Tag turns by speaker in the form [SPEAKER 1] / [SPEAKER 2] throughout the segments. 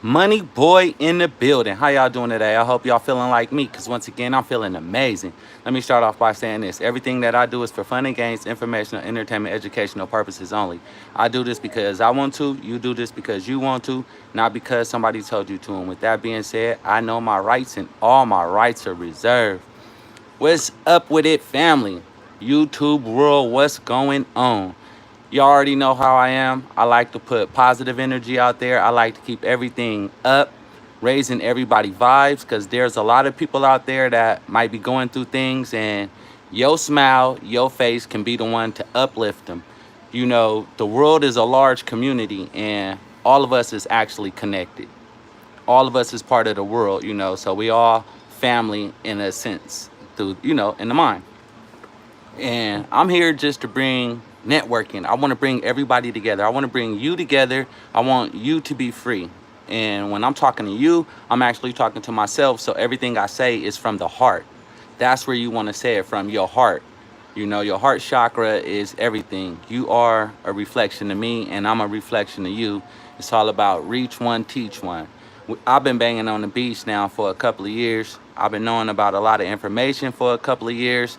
[SPEAKER 1] Money boy in the building. How y'all doing today? I hope y'all feeling like me, because once again, I'm feeling amazing. Let me start off by saying this. Everything that I do is for fun and games, informational, entertainment, educational purposes only. I do this because I want to. You do this because you want to, not because somebody told you to. And with that being said, I know my rights and all my rights are reserved. What's up with it, family? YouTube world, what's going on? You already know how I am. I like to put positive energy out there. I like to keep everything up, raising everybody vibes, because there's a lot of people out there that might be going through things, and your smile, your face can be the one to uplift them. You know, the world is a large community, and all of us is actually connected. All of us is part of the world, you know, so we all family in a sense, through, you know, in the mind. And I'm here just to bring networking. I want to bring everybody together. I want to bring you together. I want you to be free. And when I'm talking to you, I'm actually talking to myself. So everything I say is from the heart. That's where you want to say it from, your heart. You know, your heart chakra is everything. You are a reflection of me, and I'm a reflection of you. It's all about reach one, teach one. I've been banging on the beach now for a couple of years. I've been knowing about a lot of information for a couple of years.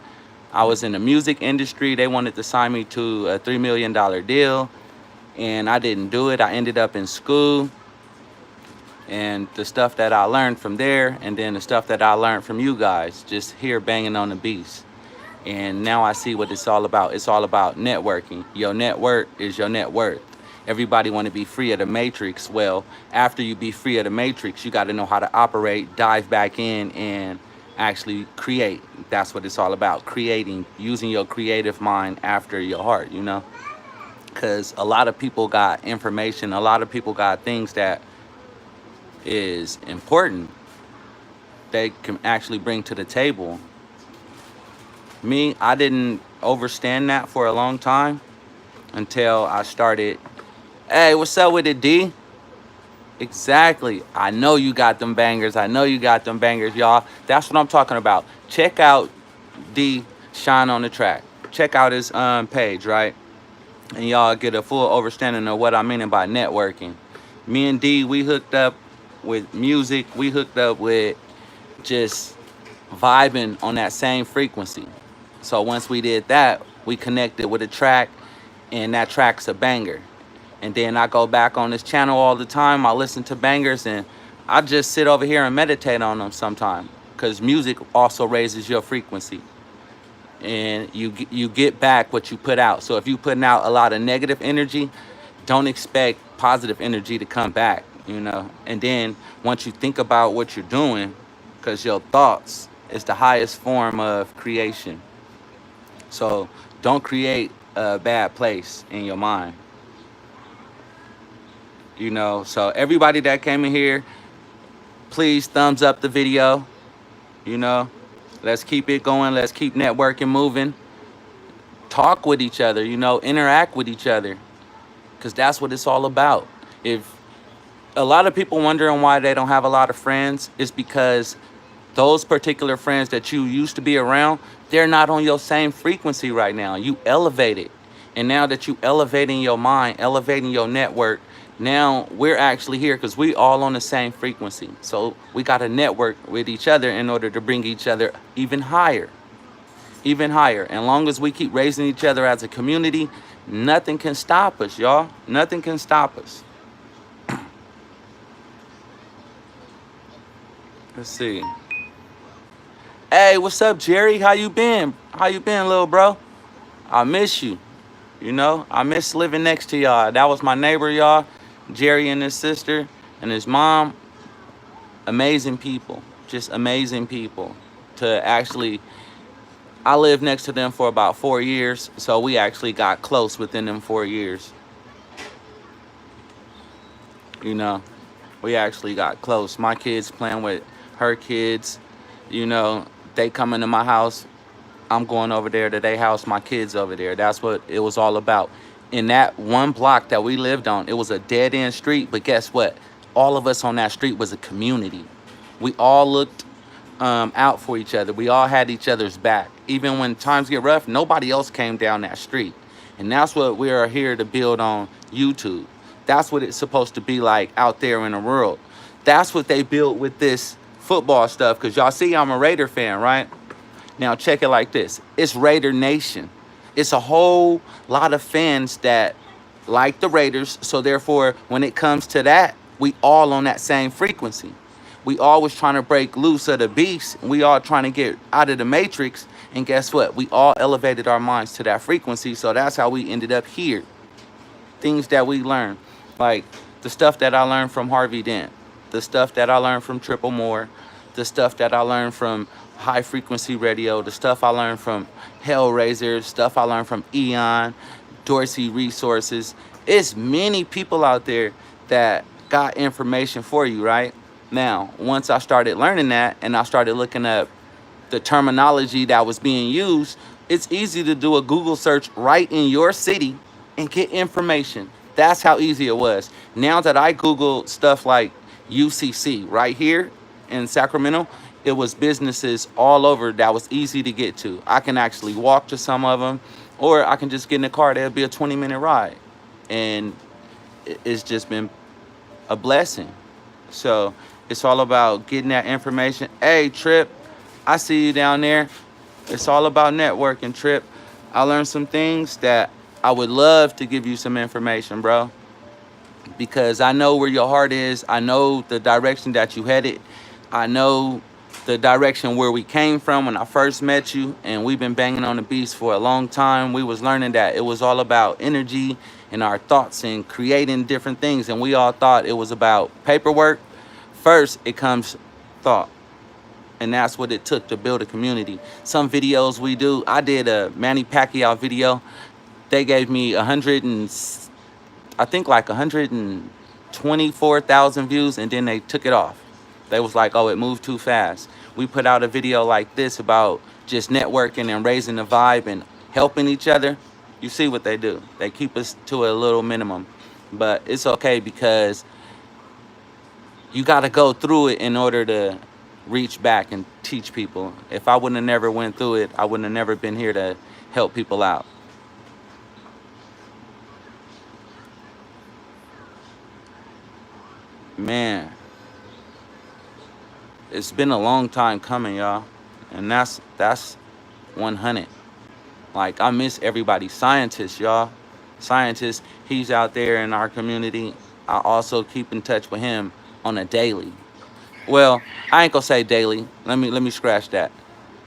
[SPEAKER 1] I was in the music industry. They wanted to sign me to a $3 million deal, and I didn't do it. I ended up in school, and the stuff that I learned from there, and then the stuff that I learned from you guys, just here banging on the beach. And now I see what it's all about. It's all about networking. Your network is your net worth. Everybody want to be free of the matrix. Well, after you be free of the matrix, you got to know how to operate, dive back in, and actually create. That's what it's all about. Creating, using your creative mind after your heart, you know? Because a lot of people got information. A lot of people got things that is important they can actually bring to the table. Me, I didn't understand that for a long time until I started. Hey, what's up with it, D? Exactly. I know you got them bangers. I know you got them bangers, y'all. That's what I'm talking about. Check out D Shine on the Track. Check out his page, right? And y'all get a full understanding of what I mean by networking. Me and D, we hooked up with music. We hooked up with just vibing on that same frequency. So once we did that, we connected with a track, and that track's a banger. And then I go back on this channel all the time. I listen to bangers, and I just sit over here and meditate on them sometimes, because music also raises your frequency, and you get back what you put out. So if you putting out a lot of negative energy, don't expect positive energy to come back, you know. And then once you think about what you're doing, because your thoughts is the highest form of creation. So don't create a bad place in your mind. You know, so everybody that came in here, please thumbs up the video. You know, let's keep it going. Let's keep networking moving. Talk with each other, you know, interact with each other, because that's what it's all about. If a lot of people wondering why they don't have a lot of friends, it's because those particular friends that you used to be around, they're not on your same frequency right now. You elevated. And now that you elevating your mind, elevating your network, now we're actually here because we all on the same frequency. So we got to network with each other in order to bring each other even higher. Even higher. And long as we keep raising each other as a community, nothing can stop us, y'all. Nothing can stop us. Let's see. Hey, what's up, Jerry? How you been? How you been, little bro? I miss you. You know, I miss living next to y'all. That was my neighbor, y'all. Jerry and his sister and his mom. Amazing people. Just amazing people. To actually, I lived next to them for about 4 years. So we actually got close within them 4 years. You know, we actually got close. My kids playing with her kids. You know, they come into my house, I'm going over there to their house, my kids over there. That's what it was all about. In that one block that we lived on, it was a dead-end street, but guess what? All of us on that street was a community. We all looked out for each other. We all had each other's back. Even when times get rough, nobody else came down that street. And that's what we are here to build on YouTube. That's what it's supposed to be like out there in the world. That's what they built with this football stuff. Because y'all see I'm a Raider fan, right? Now check it like this. It's Raider Nation. It's a whole lot of fans that like the Raiders. So therefore, when it comes to that, we all on that same frequency. We always trying to break loose of the beast. We all trying to get out of the matrix. And guess what? We all elevated our minds to that frequency. So that's how we ended up here. Things that we learned, like the stuff that I learned from Harvey Dent, the stuff that I learned from Triple Moore, the stuff that I learned from high frequency radio, the stuff I learned from Hellraiser, stuff I learned from Eon, Dorsey Resources. It's many people out there that got information for you, right? Now, once I started learning that and I started looking up the terminology that was being used, it's easy to do a Google search right in your city and get information. That's how easy it was. Now that I Google stuff like UCC right here in Sacramento, it was businesses all over that was easy to get to. I can actually walk to some of them, or I can just get in the car. That'll be a 20-minute ride. And it's just been a blessing. So it's all about getting that information. Hey, Trip, I see you down there. It's all about networking, Trip. I learned some things that I would love to give you some information, bro, because I know where your heart is. I know the direction that you headed. I know the direction where we came from when I first met you, and we've been banging on the beast for a long time. We was learning that it was all about energy and our thoughts and creating different things, and we all thought it was about paperwork. First, it comes thought. And that's what it took to build a community. Some videos we do, I did a Manny Pacquiao video. They gave me 124,000 views, and then they took it off. They was like, oh, it moved too fast. We put out a video like this about just networking and raising the vibe and helping each other. You see what they do. They keep us to a little minimum. But it's okay, because you got to go through it in order to reach back and teach people. If I wouldn't have never went through it, I wouldn't have never been here to help people out. Man, it's been a long time coming, y'all. And that's 100. Like, I miss everybody. Scientists, y'all. Scientists, he's out there in our community. I also keep in touch with him on a daily. Well, I ain't gonna say daily. Let me scratch that,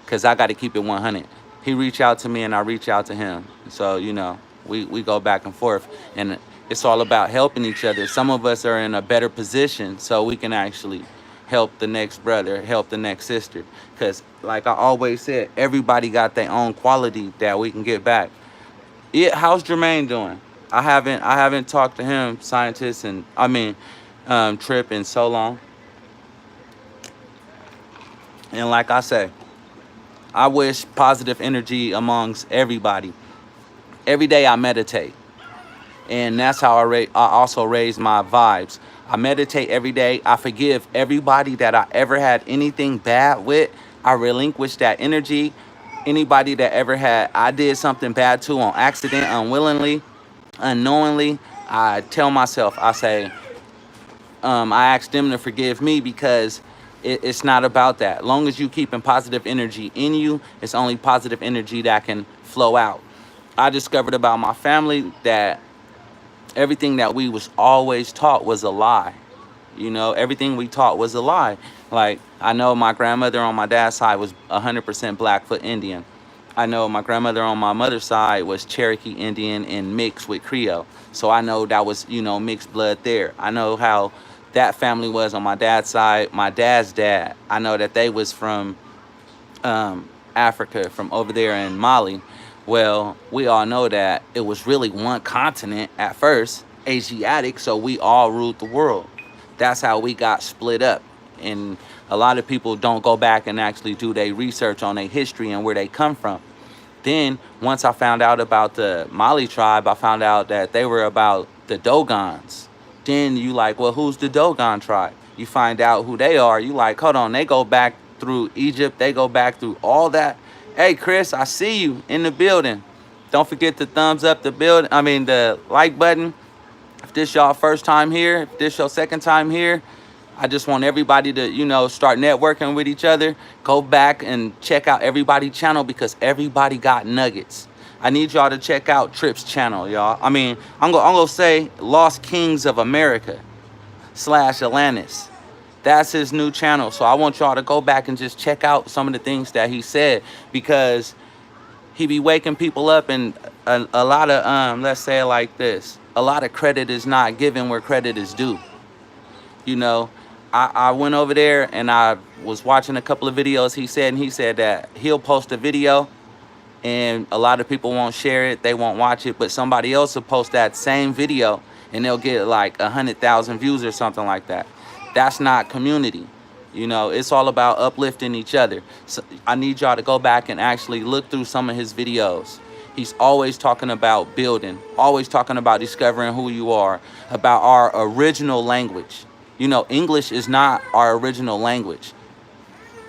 [SPEAKER 1] because I got to keep it 100. He reach out to me and I reach out to him. So, you know, we go back and forth. And it's all about helping each other. Some of us are in a better position so we can actually help the next brother, help the next sister. Because, like I always said, everybody got their own quality that we can get back. Yeah, how's Jermaine doing? I haven't talked to him, scientist, and Trip, in so long. And like I say, I wish positive energy amongst everybody. Every day I meditate. And that's how I also raise my vibes. I meditate every day. I forgive everybody that I ever had anything bad with. I relinquish that energy. Anybody that ever I did something bad to on accident, unwillingly, unknowingly, I tell myself, I say, I ask them to forgive me, because it's not about that. Long as you keeping positive energy in you, it's only positive energy that can flow out. I discovered about my family that everything that we was always taught was a lie. You know, everything we taught was a lie. Like, I know my grandmother on my dad's side was 100% Blackfoot Indian. I know my grandmother on my mother's side was Cherokee Indian and mixed with Creole. So I know that was, you know, mixed blood there. I know how that family was on my dad's side. My dad's dad, I know that they was from Africa, from over there in Mali. Well, we all know that it was really one continent at first, Asiatic, so we all ruled the world. That's how we got split up. And a lot of people don't go back and actually do their research on their history and where they come from. Then, once I found out about the Mali tribe, I found out that they were about the Dogons. Then you like, well, who's the Dogon tribe? You find out who they are. You like, hold on, they go back through Egypt. They go back through all that. Hey, Chris, I see you in the building. Don't forget to thumbs up the like button. If this y'all first time here, if this your second time here, I just want everybody to, you know, start networking with each other. Go back and check out everybody's channel because everybody got nuggets. I need y'all to check out Trip's channel, y'all. I mean, I'm gonna say Lost Kings of America / Atlantis. That's his new channel. So I want y'all to go back and just check out some of the things that he said, because he be waking people up, and a lot of, let's say it like this, a lot of credit is not given where credit is due. You know, I went over there and I was watching a couple of videos he said, and he said that he'll post a video and a lot of people won't share it, they won't watch it, but somebody else will post that same video and they'll get like 100,000 views or something like that. That's not community. You know, it's all about uplifting each other. So I need y'all to go back and actually look through some of his videos. He's always talking about building, always talking about discovering who you are, about our original language. You know, English is not our original language.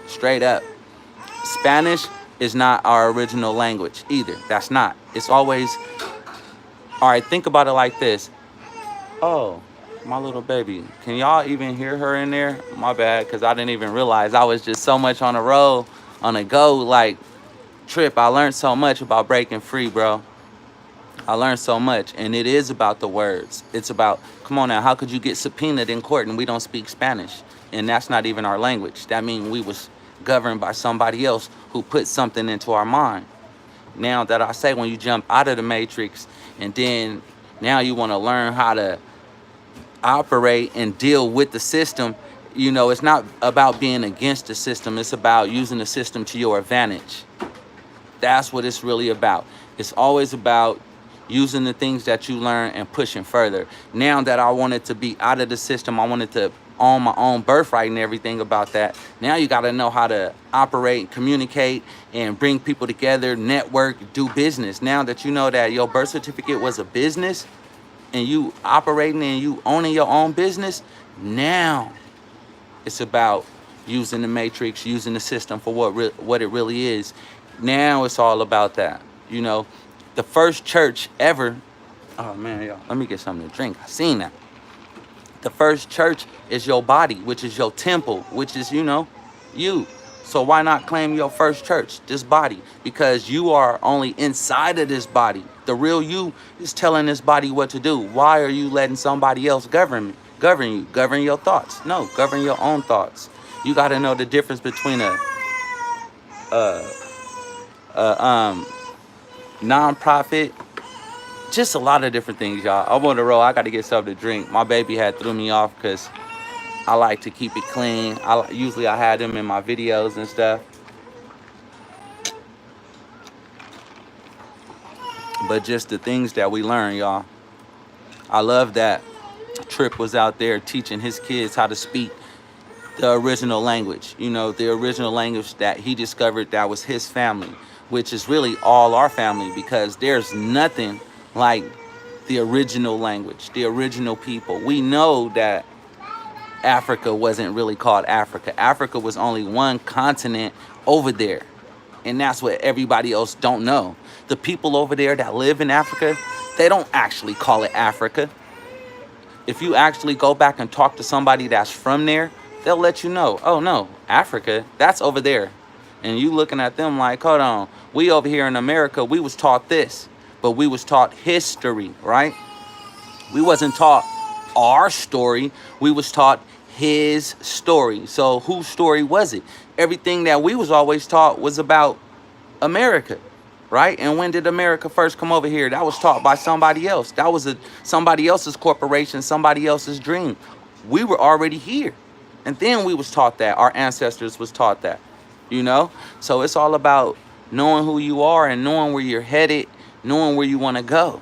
[SPEAKER 1] Straight up. Spanish is not our original language either. That's not. It's always, all right, think about it like this. Oh, my little baby. Can y'all even hear her in there? My bad, because I didn't even realize I was just so much on the road, on the go, like, Trip. I learned so much about breaking free, bro. I learned so much, and it is about the words. It's about, come on now, how could you get subpoenaed in court and we don't speak Spanish? And that's not even our language. That means we was governed by somebody else who put something into our mind. Now that I say, when you jump out of the matrix and then now you want to learn how to operate and deal with the system, you know, it's not about being against the system. It's about using the system to your advantage. That's what it's really about. It's always about using the things that you learn and pushing further. Now that I wanted to be out of the system, I wanted to own my own birthright and everything about that. Now you got to know how to operate, communicate, and bring people together, network, do business. Now that you know that your birth certificate was a business and you operating and you owning your own business, now it's about using the matrix, using the system for what it really is. Now it's all about that. You know, the first church ever, oh man, y'all, let me get something to drink. I seen that. The first church is your body, which is your temple, which is, you know, you. So why not claim your first church, this body? Because you are only inside of this body. The real you is telling this body what to do. Why are you letting somebody else govern you? Govern your thoughts. No, govern your own thoughts. You got to know the difference between a non-profit, just a lot of different things, y'all. I'm on the road. I got to get something to drink. My baby had threw me off because I like to keep it clean. Usually I had them in my videos and stuff. But just the things that we learn, y'all. I love that Trip was out there teaching his kids how to speak the original language. You know, the original language that he discovered that was his family, which is really all our family, because there's nothing like the original language, the original people. We know that Africa wasn't really called Africa. Africa was only one continent over there. And that's what everybody else don't know. The people over there that live in Africa, they don't actually call it Africa. If you actually go back and talk to somebody that's from there, they'll let you know, oh no, Africa, that's over there. And you looking at them like, hold on, we over here in America, we was taught this, but we was taught history, right? We wasn't taught our story, we was taught his story. So whose story was it? Everything that we was always taught was about America, right? And when did America first come over here? That was taught by somebody else. That was somebody else's corporation, somebody else's dream. We were already here. And then we was taught that. Our ancestors was taught that, you know? So it's all about knowing who you are and knowing where you're headed, knowing where you want to go.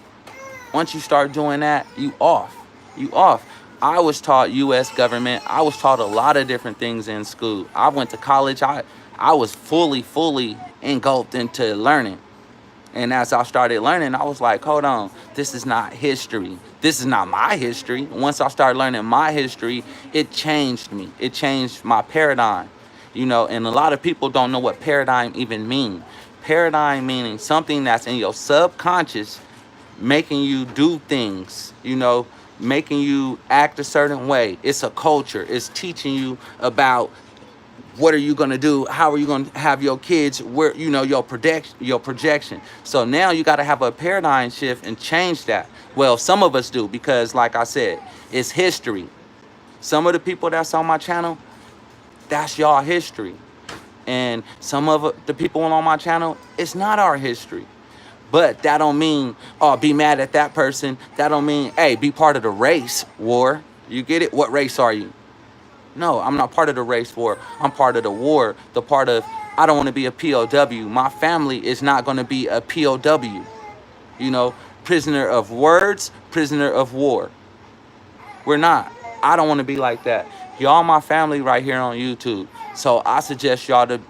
[SPEAKER 1] Once you start doing that, you off. You off. I was taught U.S. government. I was taught a lot of different things in school. I went to college. I was fully engulfed into learning. And as I started learning, I was like, hold on, this is not history. This is not my history. Once I started learning my history, it changed me. It changed my paradigm, you know, and a lot of people don't know what paradigm even means. Paradigm meaning something that's in your subconscious making you do things, you know, making you act a certain way. It's a culture. It's teaching you about what are you gonna do? How are you gonna have your kids? Where your projection. So now you got to have a paradigm shift and change that. Well, some of us do because, like I said, it's history. Some of the people that's on my channel, that's y'all history, and some of the people on my channel, it's not our history. But that don't mean, oh, be mad at that person. That don't mean, hey, be part of the race war. You get it? What race are you? No, I'm not part of the race war. I'm part of the war. The part of, I don't want to be a POW. My family is not going to be a POW. Prisoner of words, prisoner of war. We're not. I don't want to be like that. Y'all my family right here on YouTube. So I suggest y'all to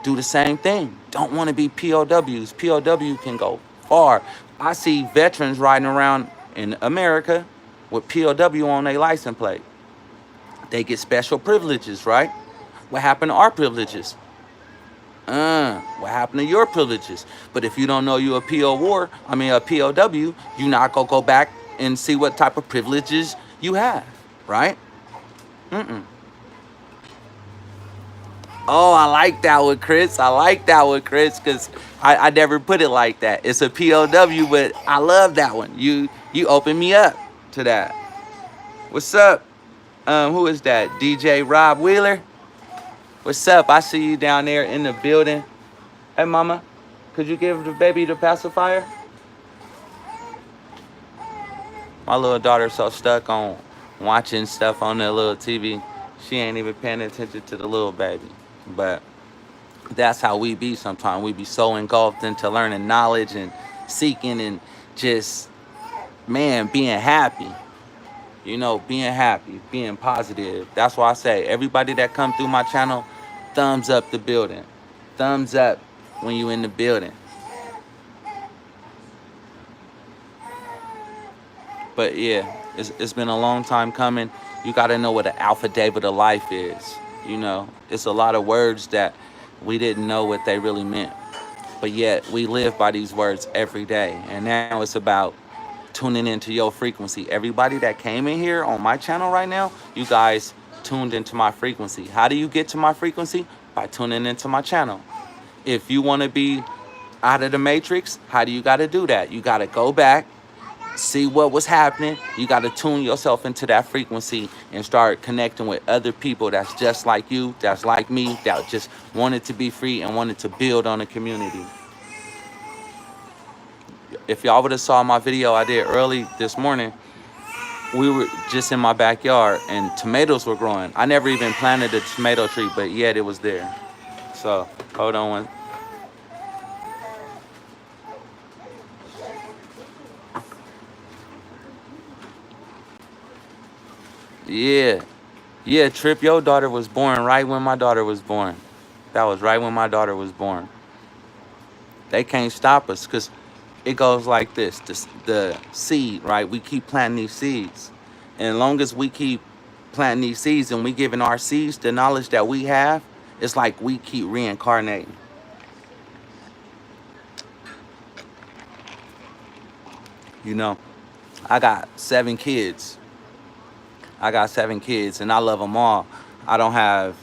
[SPEAKER 1] do the same thing. Don't want to be POWs. POW can go far. I see veterans riding around in America with POW on their license plate. They get special privileges, right? What happened to our privileges? What happened to your privileges? But if you don't know you a POW, you not gonna go back and see what type of privileges you have, right? Oh, I like that one, Chris. I like that one, Chris, because I never put it like that. It's a POW, but I love that one. You open me up to that. What's up? Who is that? DJ Rob Wheeler? What's up? I see you down there in the building. Hey, mama, could you give the baby the pacifier? My little daughter's so stuck on watching stuff on the little TV, she ain't even paying attention to the little baby. But that's how we be sometimes. We be so engulfed into learning knowledge and seeking and just, man, being happy. Being happy, being positive. That's why I say, everybody that come through my channel, thumbs up the building. Thumbs up when you in the building. But yeah, it's been a long time coming. You got to know what an affidavit of life is. It's a lot of words that we didn't know what they really meant. But yet, we live by these words every day. And now it's about tuning into your frequency. Everybody that came in here on my channel right now, you guys tuned into my frequency. How do you get to my frequency? By tuning into my channel. If you want to be out of the matrix, how do you got to do that? You got to go back, see what was happening. You got to tune yourself into that frequency and start connecting with other people that's just like you, that's like me, that just wanted to be free and wanted to build on a community. If y'all would have saw my video I did early this morning, we were just in my backyard and tomatoes were growing. I never even planted a tomato tree, but yet it was there. So, hold on one. Yeah, Trip, your daughter was born right when my daughter was born. That was right when my daughter was born. They can't stop us because it goes like this. The seed, right? We keep planting these seeds. And as long as we keep planting these seeds and we giving our seeds the knowledge that we have, it's like we keep reincarnating. I got 7 kids. and I love them all. I don't have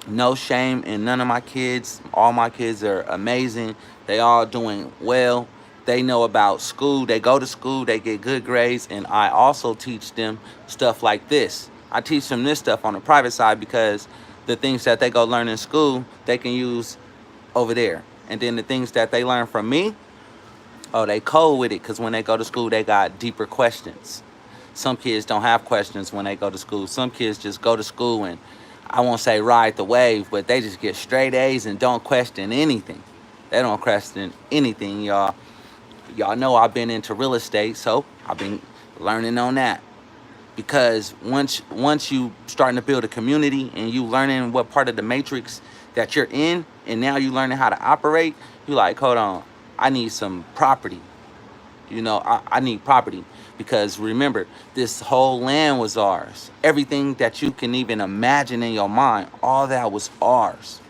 [SPEAKER 1] no shame in none of my kids. All my kids are amazing. They all doing well. They know about school. They go to school. They get good grades. And I also teach them stuff like this. I teach them this stuff on the private side because the things that they go learn in school, they can use over there. And then the things that they learn from me, oh, they code with it because when they go to school, they got deeper questions. Some kids don't have questions when they go to school. Some kids just go to school and, I won't say ride the wave, but they just get straight A's and don't question anything. They don't question anything, y'all. Y'all know I've been into real estate, so I've been learning on that. Because once you starting to build a community and you learning what part of the matrix that you're in, and now you learning how to operate, you like, hold on, I need some property. I need property. Because remember, this whole land was ours. Everything that you can even imagine in your mind, all that was ours.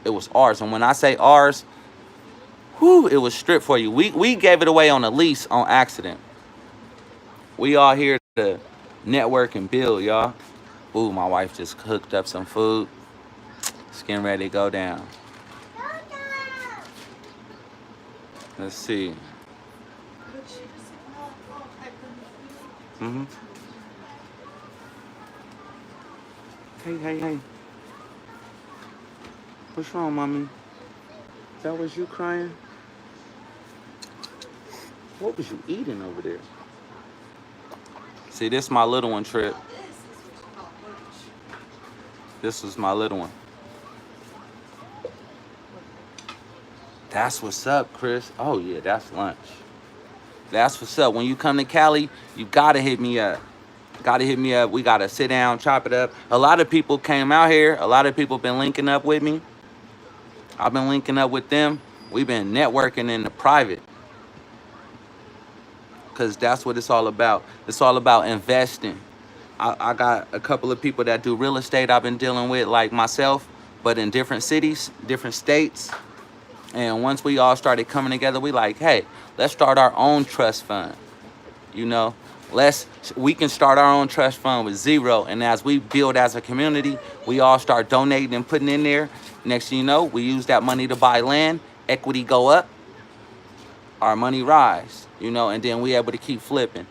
[SPEAKER 1] It was ours. And when I say ours, it was stripped for you. We gave it away on a lease on accident. We all here to network and build, y'all. Ooh, my wife just cooked up some food. It's getting ready to go down. Let's see. Mm-hmm. Hey. What's wrong, mommy? That was you crying? What was you eating over there? See, this is my little one, Trip. This was my little one. That's what's up, Chris. Oh, yeah, that's lunch. That's what's up. When you come to Cali, you gotta hit me up. Gotta hit me up. We gotta sit down, chop it up. A lot of people came out here. A lot of people been linking up with me. I've been linking up with them. We've been networking in the private. Because that's what it's all about. It's all about investing. I got a couple of people that do real estate I've been dealing with, like myself, but in different cities, different states. And once we all started coming together, we like, hey, let's start our own trust fund. You know, we can start our own trust fund with zero. And as we build as a community, we all start donating and putting in there. Next thing you know, we use that money to buy land, equity go up, our money rise, you know, and then we able to keep flipping.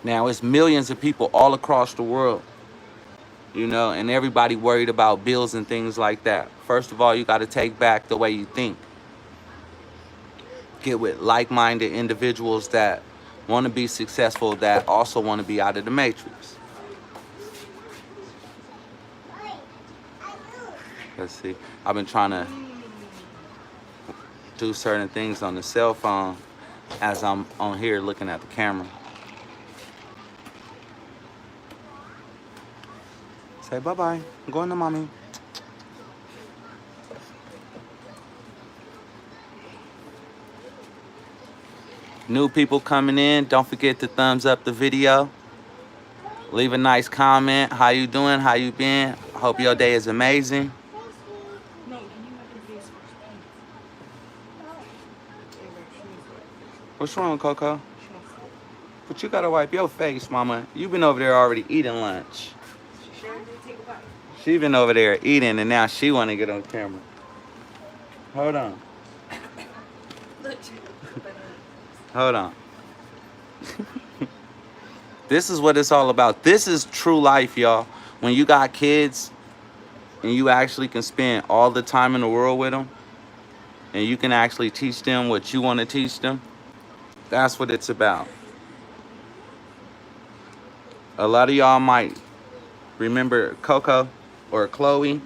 [SPEAKER 1] Now it's millions of people all across the world, you know, and everybody worried about bills and things like that. First of all, you got to take back the way you think. Get with like-minded individuals that want to be successful, that also want to be out of the matrix. Let's see. I've been trying to do certain things on the cell phone as I'm on here looking at the camera. Say bye-bye. I'm going to mommy. New people coming in, don't forget to thumbs up the video. Leave a nice comment. How you doing? How you been? Hope your day is amazing. What's wrong, Coco? But you gotta wipe your face, mama. You been over there already eating lunch. She been over there eating and now she wanna get on camera. Hold on. Hold on. This is what it's all about. This is true life, y'all. When you got kids and you actually can spend all the time in the world with them and you can actually teach them what you want to teach them, that's what it's about. A lot of y'all might remember Coco or Chloe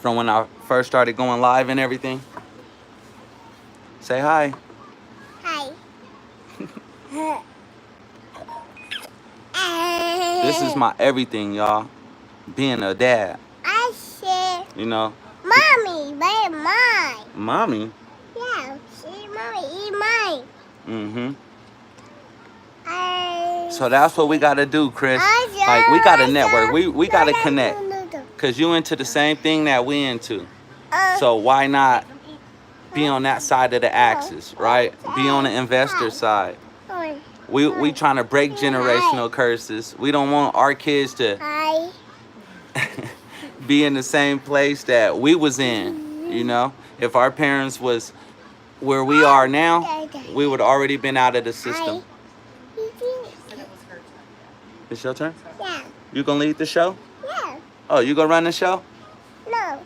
[SPEAKER 1] from when I first started going live and everything. Say hi.
[SPEAKER 2] Hi.
[SPEAKER 1] This is my everything, y'all. Being a dad.
[SPEAKER 2] I said,
[SPEAKER 1] you know.
[SPEAKER 2] Mommy, but mine.
[SPEAKER 1] Mommy?
[SPEAKER 2] Yeah, see, Mommy, eat mine.
[SPEAKER 1] Mm-hmm. So that's what we gotta do, Chris. Like, we gotta network. We gotta connect. Cause you into the same thing that we into. So why not be on that side of the axis, right? Be on the investor side. We trying to break generational curses. We don't want our kids to be in the same place that we was in, you know? If our parents was where we are now, we would already been out of the system. It's your turn?
[SPEAKER 2] Yeah.
[SPEAKER 1] You gonna lead the show?
[SPEAKER 2] Yeah.
[SPEAKER 1] Oh, you gonna run the show?
[SPEAKER 2] No.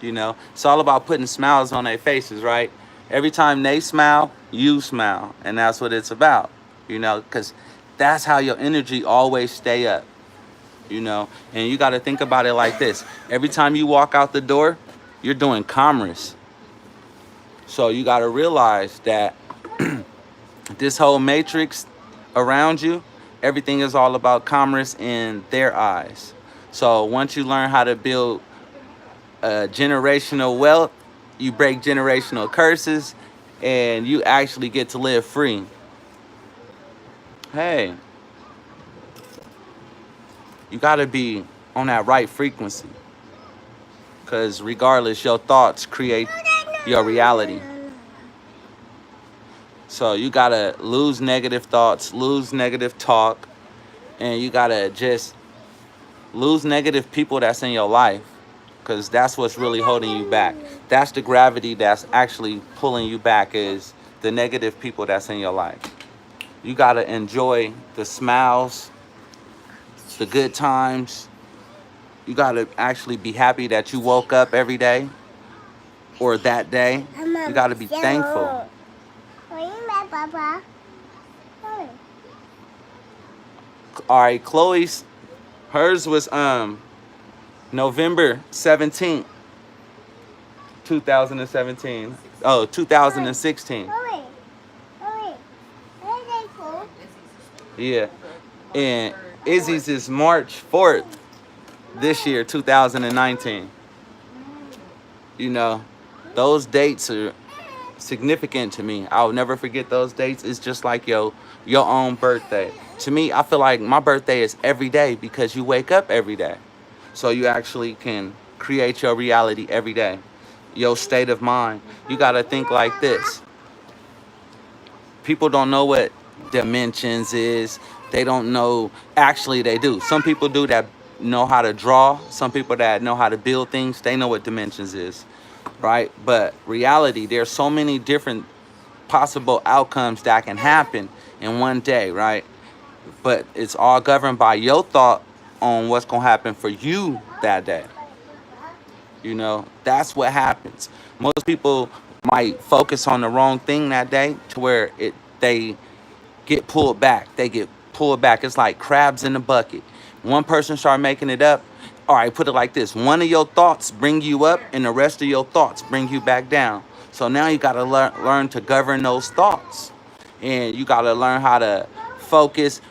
[SPEAKER 1] You know, it's all about putting smiles on their faces, right? Every time they smile, you smile. And that's what it's about, you know, because that's how your energy always stay up, you know. And you got to think about it like this. Every time you walk out the door, you're doing commerce. So you got to realize that this whole matrix around you, everything is all about commerce in their eyes. So once you learn how to build generational wealth, you break generational curses, and you actually get to live free. Hey, you gotta be on that right frequency, because regardless, your thoughts create your reality. So you gotta lose negative thoughts, lose negative talk, and you gotta just lose negative people that's in your life, because that's what's really holding you back. That's the gravity that's actually pulling you back, is the negative people that's in your life. You gotta enjoy the smiles, the good times. You gotta actually be happy that you woke up every day or that day. You gotta be thankful.
[SPEAKER 2] Papa.
[SPEAKER 1] All right, Chloe's, hers was November 17th, 2017. Oh, 2016. Yeah. And Izzy's is March 4th this year, 2019. You know, those dates are significant to me. I'll never forget those dates. It's just like your own birthday. To me, I feel like my birthday is every day, because you wake up every day. So you actually can create your reality every day. Your state of mind. You got to think like this. People don't know what dimensions is. They don't know. Actually, they do. Some people do that know how to draw. Some people that know how to build things, they know what dimensions is, right? But reality, there's so many different possible outcomes that can happen in one day, right? But it's all governed by your thought on what's going to happen for you that day. You know, that's what happens. Most people might focus on the wrong thing that day, to where they get pulled back. They get pulled back. It's like crabs in the bucket. One person start making it up. All right, put it like this. One of your thoughts bring you up, and the rest of your thoughts bring you back down. So now you got to learn to govern those thoughts. And you got to learn how to focus.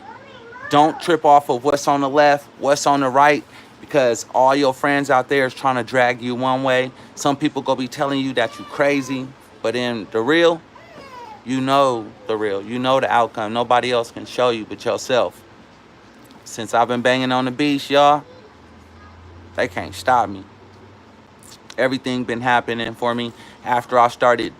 [SPEAKER 1] Don't trip off of what's on the left, what's on the right, because all your friends out there is trying to drag you one way. Some people gonna be telling you that you crazy, but in the real, you know the real. You know the outcome. Nobody else can show you but yourself. Since I've been banging on the beach, y'all, they can't stop me. Everything been happening for me after I started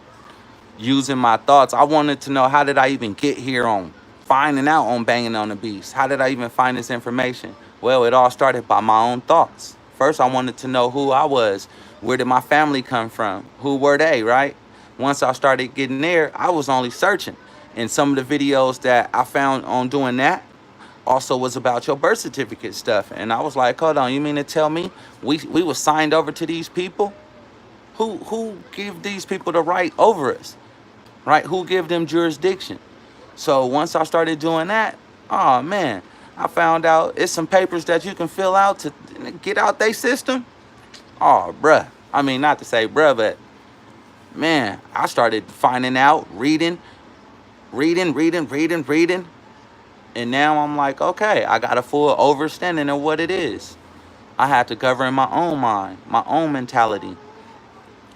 [SPEAKER 1] using my thoughts. I wanted to know, how did I even get here on finding out on banging on the beast? How did I even find this information? Well, it all started by my own thoughts. First, I wanted to know who I was. Where did my family come from? Who were they, right? Once I started getting there, I was only searching. And some of the videos that I found on doing that also was about your birth certificate stuff. And I was like, hold on, you mean to tell me we were signed over to these people? Who give these people the right over us, right? Who give them jurisdiction? So once I started doing that, oh man, I found out it's some papers that you can fill out to get out their system. Oh, bruh. I mean, not to say bruh, but man, I started finding out, reading. And now I'm like, okay, I got a full understanding of what it is. I had to govern my own mind, my own mentality.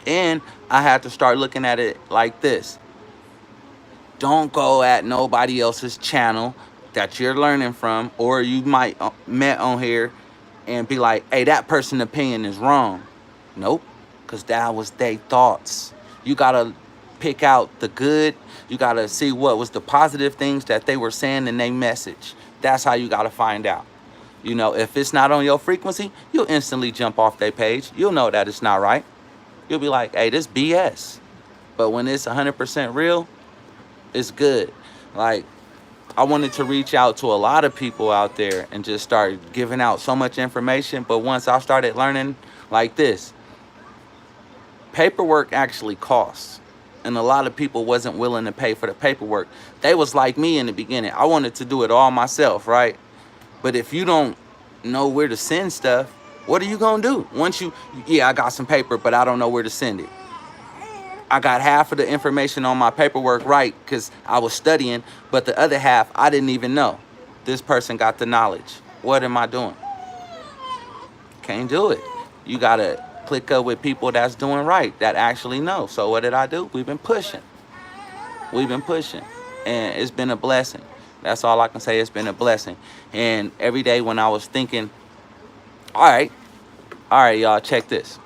[SPEAKER 1] And I had to start looking at it like this. Don't go at nobody else's channel that you're learning from, or you might met on here and be like, hey, that person's opinion is wrong. Nope, because that was their thoughts. You got to pick out the good. You got to see what was the positive things that they were saying in their message. That's how you got to find out. You know, if it's not on your frequency, you'll instantly jump off their page. You'll know that it's not right. You'll be like, hey, this BS. But when it's 100% real, it's good. Like, I wanted to reach out to a lot of people out there and just start giving out so much information. But once I started learning like this, paperwork actually costs. And a lot of people wasn't willing to pay for the paperwork. They was like me in the beginning. I wanted to do it all myself, right? But if you don't know where to send stuff, what are you going to do? Once yeah, I got some paper, but I don't know where to send it. I got half of the information on my paperwork right because I was studying, but the other half, I didn't even know. This person got the knowledge. What am I doing? Can't do it. You got to click up with people that's doing right, that actually know. So what did I do? We've been pushing. And it's been a blessing. That's all I can say. It's been a blessing. And every day when I was thinking, all right, y'all, check this.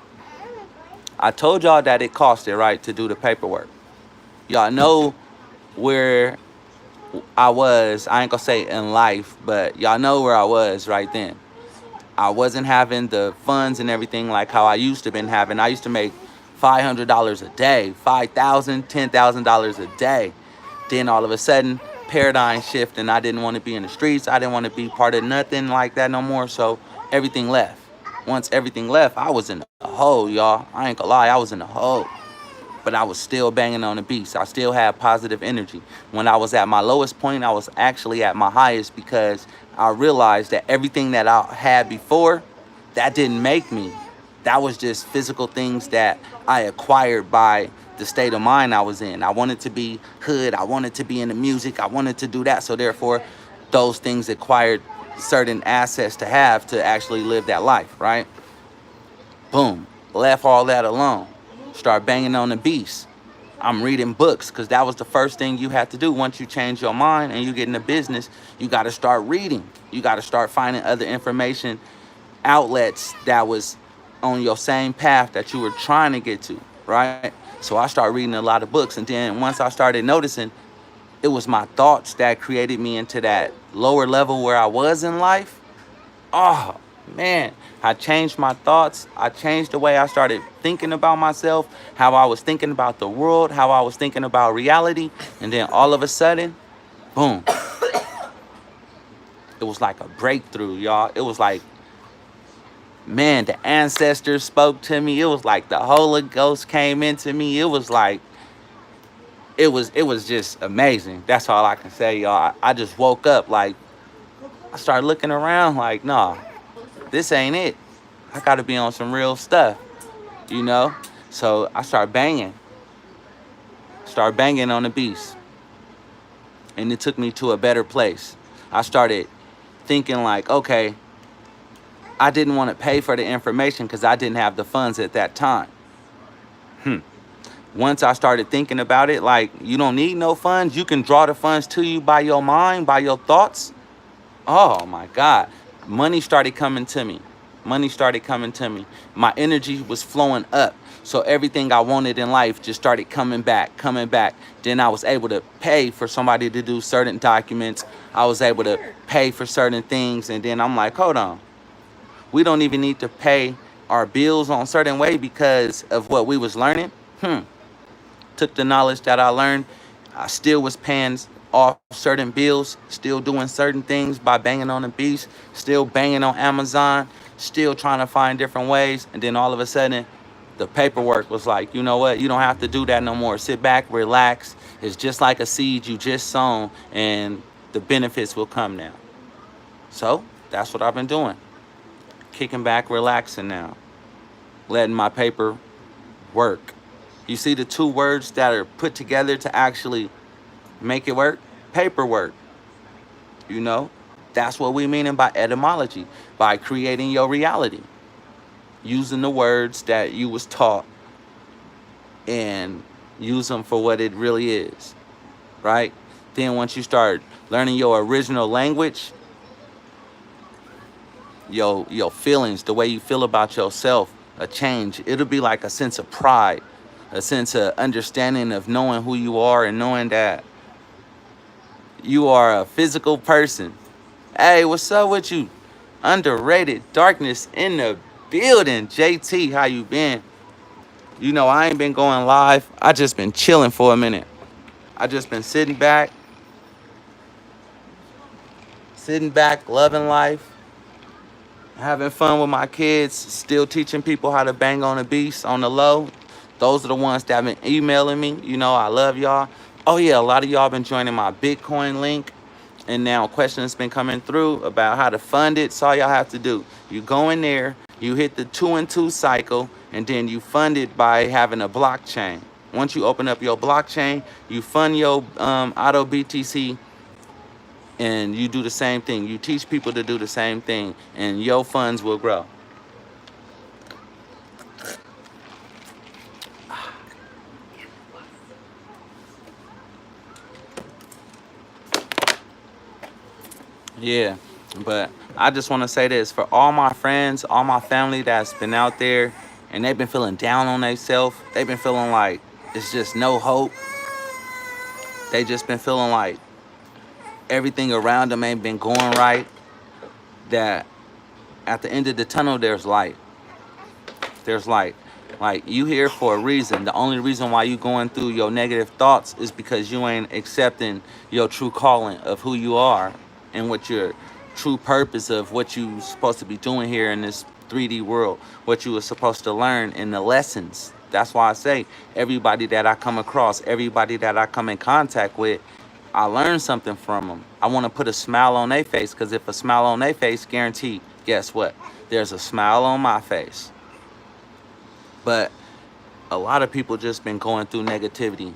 [SPEAKER 1] I told y'all that it costed, right, to do the paperwork. Y'all know where I was, I ain't gonna say in life, but y'all know where I was right then. I wasn't having the funds and everything like how I used to been having. I used to make $500 a day, $5,000, $10,000 a day. Then all of a sudden, paradigm shift, and I didn't want to be in the streets. I didn't want to be part of nothing like that no more. So everything left. Once everything left, I was in a hole, y'all. I ain't gonna lie, I was in a hole. But I was still banging on the beats. I still had positive energy. When I was at my lowest point, I was actually at my highest because I realized that everything that I had before, that didn't make me. That was just physical things that I acquired by the state of mind I was in. I wanted to be hood. I wanted to be in the music. I wanted to do that. So therefore, those things acquired certain assets to have to actually live that life, right? Boom. Left all that alone. Start banging on the beast. I'm reading books because that was the first thing you had to do. Once you change your mind and you get into business, you got to start reading. You got to start finding other information outlets that was on your same path that you were trying to get to, right? So I started reading a lot of books. And then once I started noticing, it was my thoughts that created me into that lower level where I was in life. Oh, man, I changed my thoughts. I changed the way I started thinking about myself, how I was thinking about the world, how I was thinking about reality. And then all of a sudden, boom, it was like a breakthrough, y'all. It was like, man, the ancestors spoke to me. It was like the Holy Ghost came into me. It was like, it was just amazing. That's all I can say, y'all. I just woke up like, I started looking around like, nah, this ain't it. I gotta be on some real stuff, you know? So I started banging on the beast. And it took me to a better place. I started thinking like, okay, I didn't want to pay for the information because I didn't have the funds at that time. Once I started thinking about it, like, you don't need no funds. You can draw the funds to you by your mind, by your thoughts. Oh my God. Money started coming to me. Money started coming to me. My energy was flowing up. So everything I wanted in life just started coming back, coming back. Then I was able to pay for somebody to do certain documents. I was able to pay for certain things. And then I'm like, hold on. We don't even need to pay our bills on a certain way because of what we was learning. Took the knowledge that I learned. I still was paying off certain bills, still doing certain things by banging on the beast, still banging on Amazon, still trying to find different ways. And then all of a sudden, the paperwork was like, you know what? You don't have to do that no more. Sit back, relax. It's just like a seed you just sown, and the benefits will come now. So that's what I've been doing. Kicking back, relaxing now. Letting my paper work. You see the two words that are put together to actually make it work? Paperwork. You know? That's what we mean by etymology. By creating your reality. Using the words that you was taught and use them for what it really is. Right? Then once you start learning your original language, your feelings, the way you feel about yourself, a change. It'll be like a sense of pride, a sense of understanding of knowing who you are and knowing that you are a physical person. Hey, what's up with you? Underrated darkness in the building. JT, how you been? You know, I ain't been going live. I just been chilling for a minute. I just been sitting back, loving life, having fun with my kids, still teaching people how to bang on the beast on the low. Those are the ones that have been emailing me. You know, I love y'all. Oh yeah, a lot of y'all been joining my Bitcoin link. And now questions been coming through about how to fund it. So all y'all have to do, you go in there, you hit the 2 and 2 cycle, and then you fund it by having a blockchain. Once you open up your blockchain, you fund your auto BTC, and you do the same thing. You teach people to do the same thing, and your funds will grow. Yeah, but I just want to say this for all my friends, all my family that's been out there and they've been feeling down on themselves. They've been feeling like it's just no hope. They just been feeling like everything around them ain't been going right. That at the end of the tunnel, there's light. There's light. Like, you here for a reason. The only reason why you going through your negative thoughts is because you ain't accepting your true calling of who you are and what your true purpose of what you supposed to be doing here in this 3D world, what you were supposed to learn in the lessons. That's why I say everybody that I come across, everybody that I come in contact with, I learn something from them. I want to put a smile on their face, because if a smile on their face, guaranteed, guess what? There's a smile on my face. But a lot of people just been going through negativity.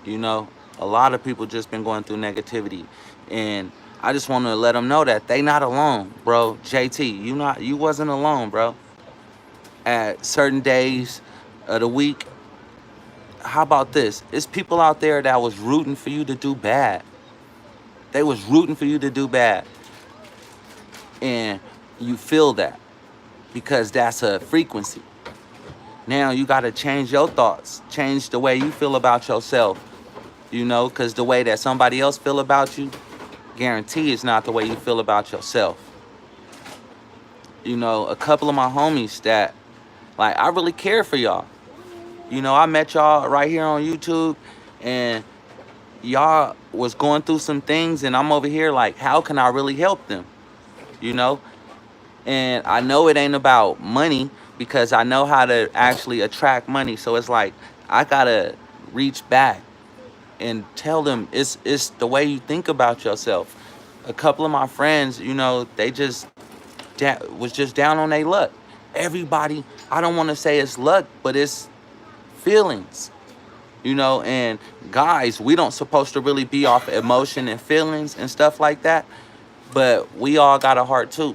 [SPEAKER 1] You know, a lot of people just been going through negativity, and I just want to let them know that they not alone, bro. JT, you wasn't alone, bro. At certain days of the week, how about this? It's people out there that was rooting for you to do bad. They was rooting for you to do bad, and you feel that because that's a frequency. Now you got to change your thoughts, change the way you feel about yourself, you know, because the way that somebody else feel about you, guarantee it's not the way you feel about yourself. You know, a couple of my homies that, like, I really care for y'all. You know, I met y'all right here on YouTube, and y'all was going through some things, and I'm over here like, how can I really help them? You know? And I know it ain't about money, because I know how to actually attract money. So it's like, I gotta reach back and tell them it's the way you think about yourself. A couple of my friends, you know, they just was just down on their luck. Everybody, I don't want to say it's luck, but it's feelings. You know, and guys, we don't supposed to really be off emotion and feelings and stuff like that, but we all got a heart too.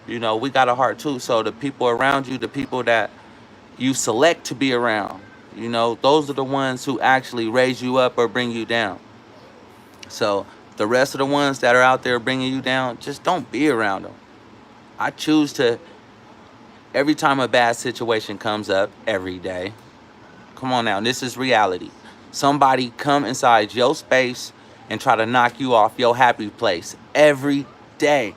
[SPEAKER 1] You know, we got a heart too. So the people around you, the people that you select to be around, you know, those are the ones who actually raise you up or bring you down. So the rest of the ones that are out there bringing you down, just don't be around them. I choose to, every time a bad situation comes up, every day, come on now, this is reality. Somebody come inside your space and try to knock you off your happy place every day.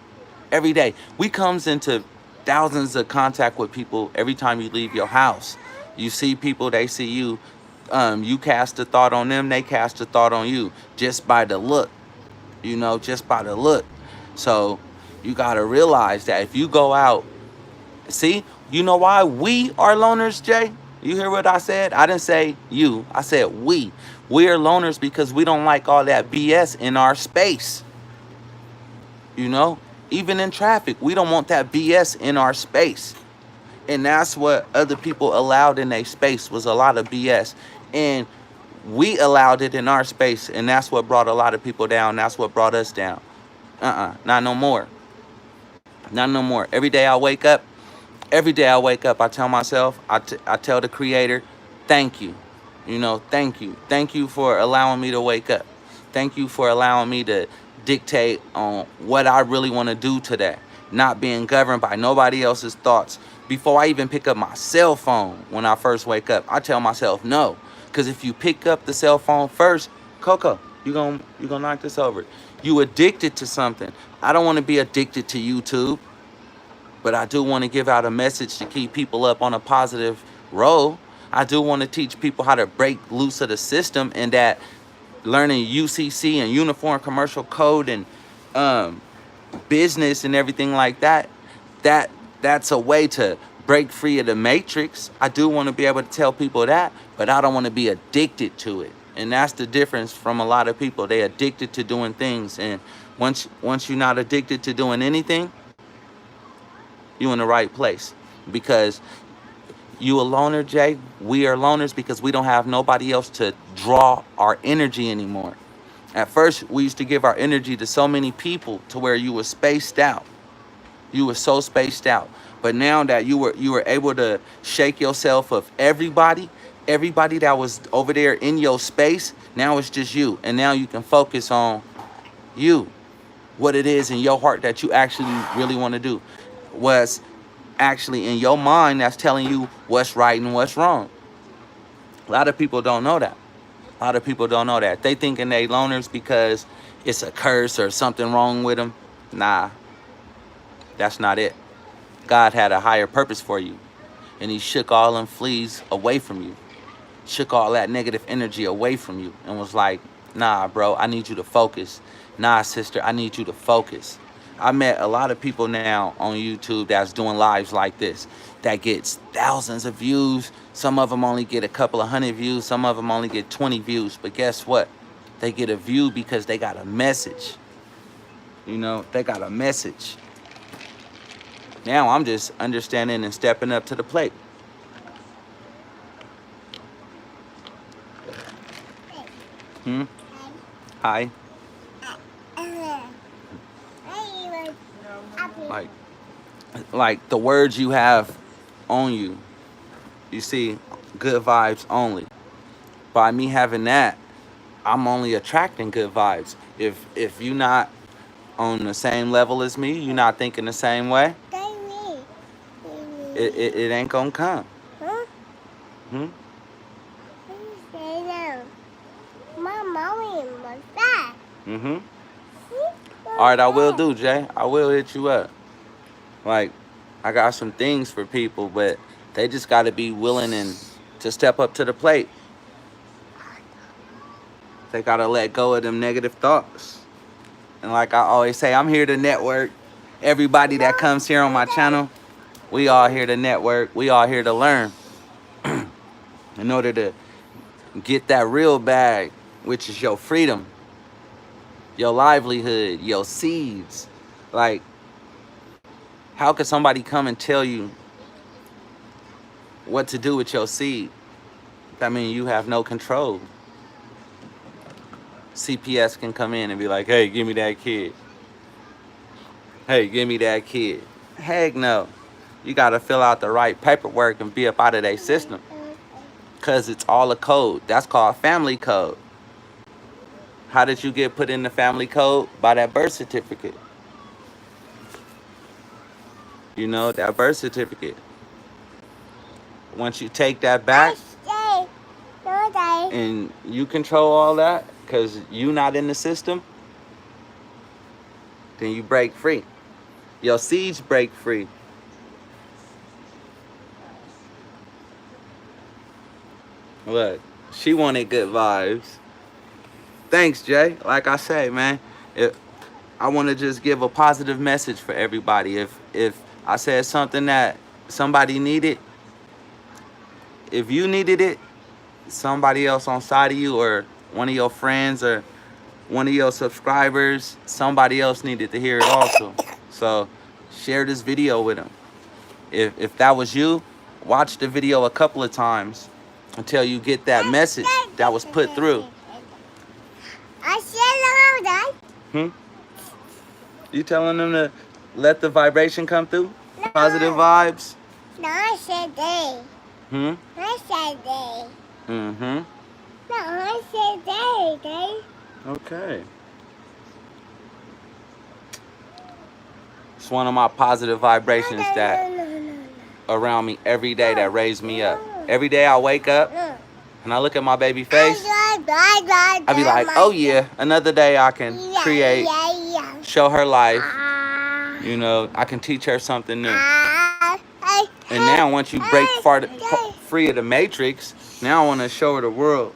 [SPEAKER 1] Every day. We comes into thousands of contact with people every time you leave your house. You see people, they see you. You cast a thought on them, they cast a thought on you, just by the look. You know, just by the look. So you got to realize that if you go out, see, you know why we are loners, Jay? You hear what I said? I didn't say you. I said we. We are loners because we don't like all that BS in our space. You know? Even in traffic, we don't want that BS in our space. And that's what other people allowed in their space, was a lot of BS. And we allowed it in our space, and that's what brought a lot of people down. That's what brought us down. Not no more. Not no more. Every day I wake up, I tell myself, I tell the Creator, thank you. You know, thank you. Thank you for allowing me to wake up. Thank you for allowing me to dictate on what I really want to do today, not being governed by nobody else's thoughts. Before I even pick up my cell phone, when I first wake up, I tell myself no, because if you pick up the cell phone first, Coco, you gonna knock this over. You addicted to something. I don't want to be addicted to YouTube, but I do want to give out a message to keep people up on a positive road. I do want to teach people how to break loose of the system, and that learning UCC and Uniform Commercial Code and business and everything like that, that's a way to break free of the matrix. I do want to be able to tell people that, but I don't want to be addicted to it. And that's the difference from a lot of people. They addicted to doing things, and once you're not addicted to doing anything, you're in the right place. Because you a loner, Jay? We are loners because we don't have nobody else to draw our energy anymore. At first, we used to give our energy to so many people to where you were spaced out. You were so spaced out. But now that you were able to shake yourself of everybody that was over there in your space, now it's just you. And now you can focus on you, what it is in your heart that you actually really want to do. What's actually in your mind that's telling you what's right and what's wrong. A lot of people don't know that. A lot of people don't know that. They thinking they loners because it's a curse or something wrong with them. Nah, that's not it. God had a higher purpose for you, and he shook all them fleas away from you, shook all that negative energy away from you, and was like, nah, bro, I need you to focus. Nah, sister, I need you to focus. I met a lot of people now on YouTube that's doing lives like this that gets thousands of views. Some of them only get a couple of hundred views. Some of them only get 20 views. But guess what? They get a view because they got a message. You know, they got a message. Now I'm just understanding and stepping up to the plate. Hi. Like the words you have on you. You see, good vibes only. By me having that, I'm only attracting good vibes. If you're not on the same level as me, you're not thinking the same way, it ain't gonna come. Hmm? Mm-hmm. All right, I will do, Jay. I will hit you up. Like, I got some things for people, but they just got to be willing and to step up to the plate. They got to let go of them negative thoughts. And like I always say, I'm here to network. Everybody that comes here on my channel, we all here to network. We all here to learn. In order to get that real bag, which is your freedom, your livelihood, your seeds. Like, how could somebody come and tell you what to do with your seed? That means you have no control. CPS can come in and be like, hey, give me that kid. Hey, give me that kid. Heck no. You got to fill out the right paperwork and be up out of their system. Because it's all a code. That's called family code. How did you get put in the family code? By that birth certificate. You know, that birth certificate. Once you take that back and you control all that because you not in the system, then you break free. Your seeds break free. Look, she wanted good vibes. Thanks, Jay. Like I say, man, I want to just give a positive message for everybody. If I said something that somebody needed, if you needed it, somebody else on side of you or one of your friends or one of your subscribers, somebody else needed to hear it also. So share this video with them. If that was you, watch the video a couple of times until you get that message that was put through. You telling them to let the vibration come through? No. Positive vibes?
[SPEAKER 2] No, I said they. I said they.
[SPEAKER 1] No,
[SPEAKER 2] I said they.
[SPEAKER 1] Okay. It's one of my positive vibrations that around me every day that raise me up. Every day I wake up and I look at my baby face, I be like, oh yeah, another day I can create, show her life. You know, I can teach her something new. And now once you break free of the matrix, now I want to show her the world.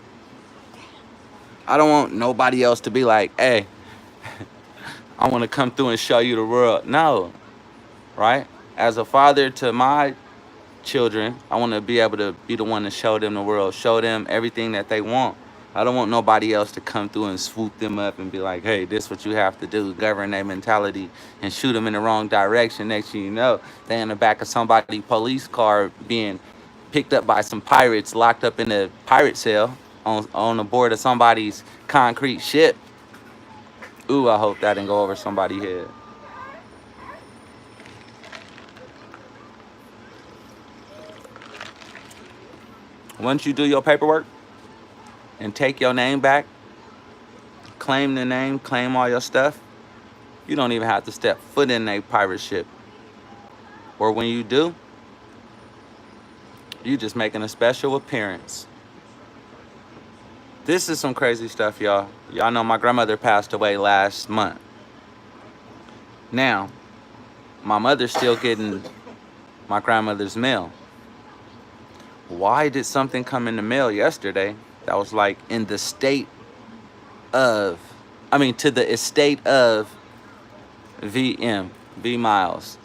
[SPEAKER 1] I don't want nobody else to be like, hey, I want to come through and show you the world. No, right? As a father to my children, I want to be able to be the one to show them the world, show them everything that they want. I don't want nobody else to come through and swoop them up and be like, hey, this is what you have to do, govern their mentality and shoot them in the wrong direction. Next thing you know, they in the back of somebody's police car being picked up by some pirates, locked up in a pirate cell on the board of somebody's concrete ship. Ooh, I hope that didn't go over somebody's head. Once you do your paperwork and take your name back, claim the name, claim all your stuff, you don't even have to step foot in a pirate ship. Or when you do, you just making a special appearance. This is some crazy stuff, y'all. Y'all know my grandmother passed away last month. Now, my mother's still getting my grandmother's mail. Why did something come in the mail yesterday that was like in the state of, to the estate of V Miles,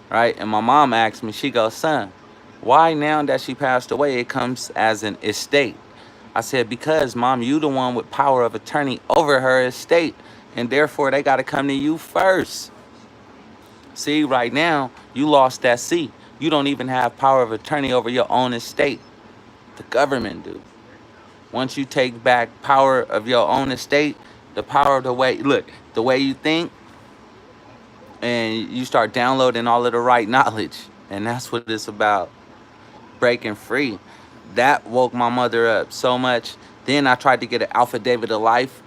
[SPEAKER 1] right? And my mom asked me, she goes, son, why now that she passed away, it comes as an estate? I said, because mom, you the one with power of attorney over her estate, and therefore they got to come to you first. See, right now, you lost that seat. You don't even have power of attorney over your own estate. The government do. Once you take back power of your own estate, the power of the way you think, and you start downloading all of the right knowledge. And that's what it's about. Breaking free. That woke my mother up so much. Then I tried to get an affidavit of life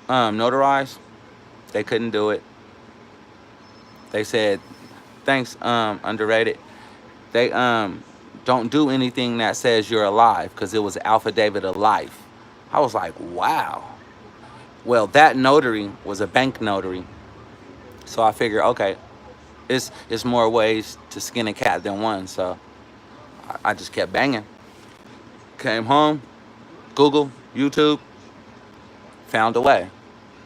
[SPEAKER 1] notarized. They couldn't do it. They said, thanks, underrated. They don't do anything that says you're alive, because it was an affidavit of life. I was like, wow. Well, that notary was a bank notary. So I figured, okay, it's more ways to skin a cat than one. So I just kept banging. Came home, Google, YouTube, found a way.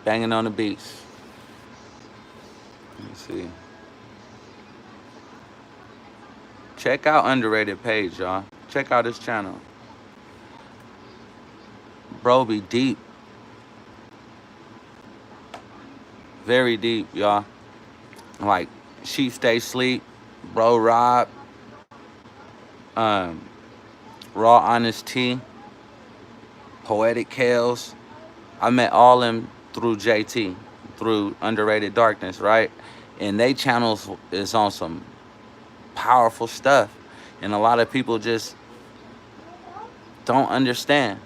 [SPEAKER 1] Banging on the beats. Let me see. Check out underrated page, y'all. Check out his channel. Bro be deep. Very deep, y'all. Like, Sheep Stay Sleep, Bro Rob, Raw Honest Tea, Poetic Kales. I met all them through JT, through Underrated Darkness, right? And they channels is on some powerful stuff. And a lot of people just don't understand.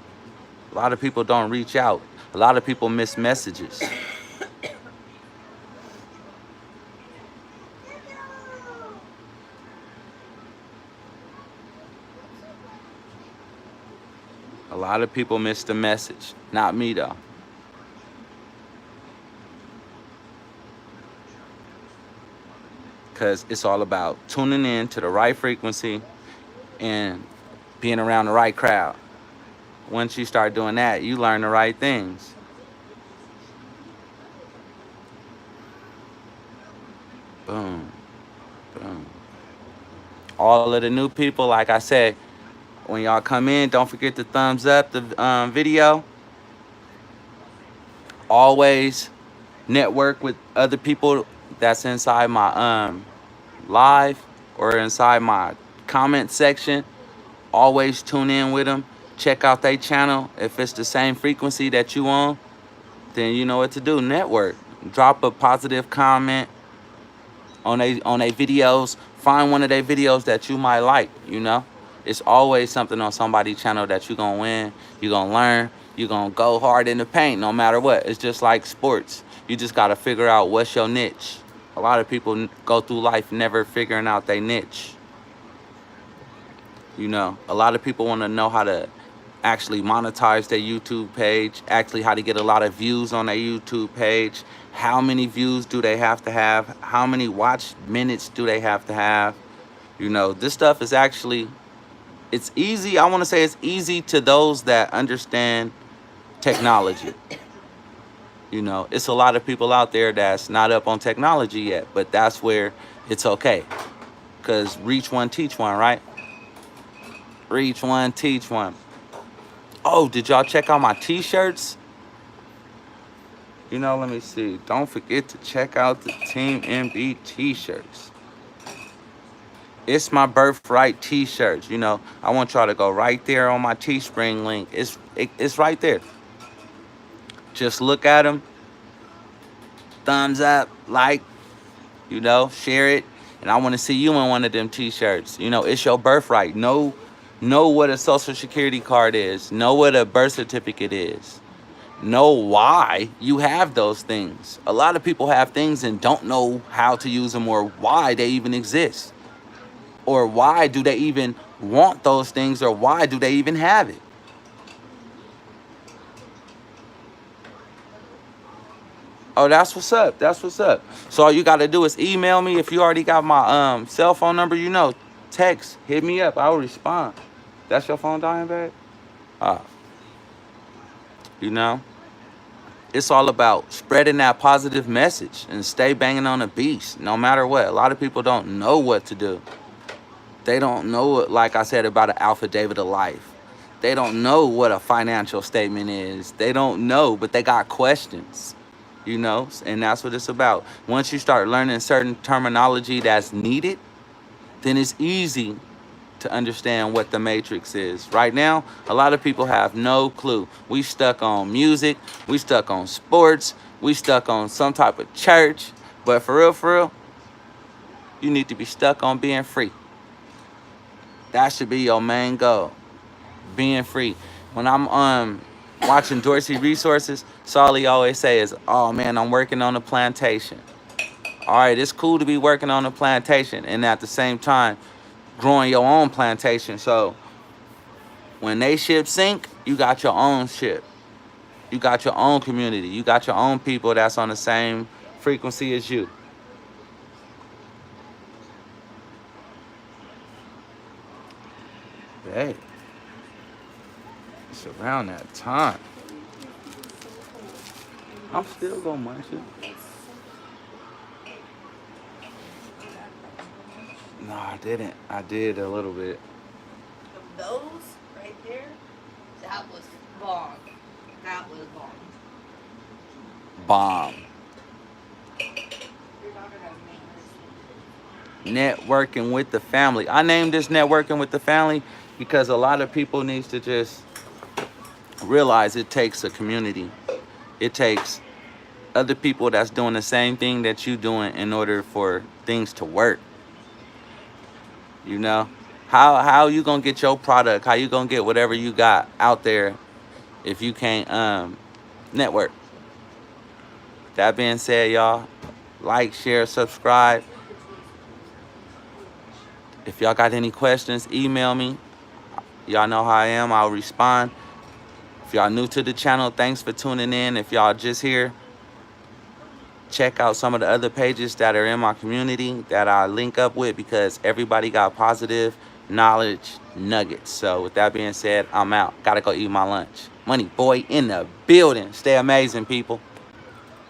[SPEAKER 1] A lot of people don't reach out. A lot of people miss messages. A lot of people miss the message. Not me, though. Because it's all about tuning in to the right frequency and being around the right crowd. Once you start doing that, you learn the right things. Boom. Boom. All of the new people, like I said, when y'all come in, don't forget to thumbs up the video. Always network with other people that's inside my live or inside my comment section. Always tune in with them. Check out their channel. If it's the same frequency that you on, then you know what to do. Network. Drop a positive comment on their videos. Find one of their videos that you might like, you know. It's always something on somebody's channel that you're going to win. You're going to learn. You're going to go hard in the paint no matter what. It's just like sports. You just got to figure out what's your niche. A lot of people go through life never figuring out their niche. You know, a lot of people want to know how to actually monetize their YouTube page, actually how to get a lot of views on their YouTube page. How many views do they have to have? How many watch minutes do they have to have? You know, this stuff is actually, it's easy. I want to say it's easy to those that understand technology. You know, it's a lot of people out there that's not up on technology yet, but that's where it's okay. Because reach one, teach one, right? Reach one, teach one. Oh, did y'all check out my t-shirts? You know, let me see. Don't forget to check out the Team MB t-shirts. It's my birthright t-shirts. You know, I want y'all to go right there on my Teespring link. It's right there. Just look at them. Thumbs up, like, you know, share it. And I want to see you in one of them t-shirts. You know, it's your birthright. Know what a social security card is. Know what a birth certificate is. Know why you have those things. A lot of people have things and don't know how to use them or why they even exist. Or why do they even want those things, or why do they even have it? Oh, that's what's up. That's what's up. So all you got to do is email me. If you already got my cell phone number, you know, text, hit me up. I'll respond. That's your phone dying, babe? You know, it's all about spreading that positive message and stay banging on the beast no matter what. A lot of people don't know what to do. They don't know what, like I said, about an affidavit of life. They don't know what a financial statement is. They don't know, but they got questions, you know, and that's what it's about. Once you start learning certain terminology that's needed, then it's easy to understand what the matrix is. Right now, a lot of people have no clue. We stuck on music, we stuck on sports, we stuck on some type of church, but for real, you need to be stuck on being free. That should be your main goal, being free. When I'm watching Dorsey Resources, all he always say is, oh man, I'm working on a plantation. All right, it's cool to be working on a plantation and at the same time growing your own plantation. So when they ship sink, you got your own ship. You got your own community. You got your own people that's on the same frequency as you. Hey, it's around that time. I'm still gonna munch it. No, I didn't. I did a little bit.
[SPEAKER 3] Those right there, that was bomb. That was bomb.
[SPEAKER 1] Bomb. Networking with the family. I named this networking with the family because a lot of people needs to just realize it takes a community. It takes other people that's doing the same thing that you doing in order for things to work. You know, how you gonna get your product? How you gonna get whatever you got out there if you can't network? That being said, y'all, like, share, subscribe. If y'all got any questions, email me. Y'all know how I am. I'll respond. If y'all new to the channel, thanks for tuning in. If y'all just here, check out some of the other pages that are in my community that I link up with because everybody got positive knowledge nuggets. So with that being said, I'm out. Gotta go eat my lunch. Money boy in the building. Stay amazing, people.